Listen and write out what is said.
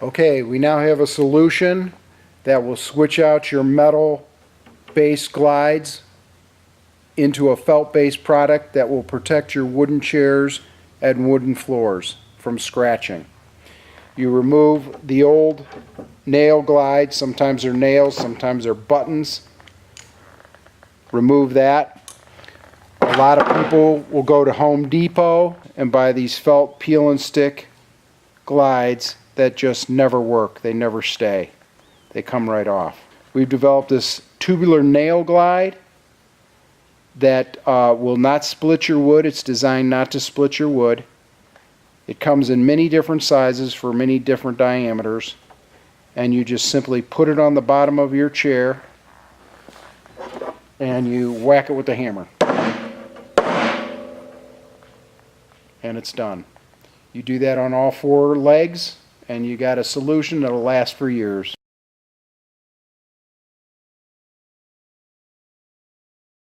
Okay, we now have a solution that will switch out your metal-based glides into a felt-based product that will protect your wooden chairs and wooden floors from scratching. You remove the old nail glides, sometimes they're nails, sometimes they're buttons. Remove that. A lot of people will go to Home Depot and buy these felt peel and stick glides that just never work. They never stay. They come right off. We've developed this tubular nail glide that will not split your wood. It's designed not to split your wood. It comes in many different sizes for many different diameters, and you just simply put it on the bottom of your chair and you whack it with a hammer and it's done. You do that on all four legs and you got a solution that'll last for years.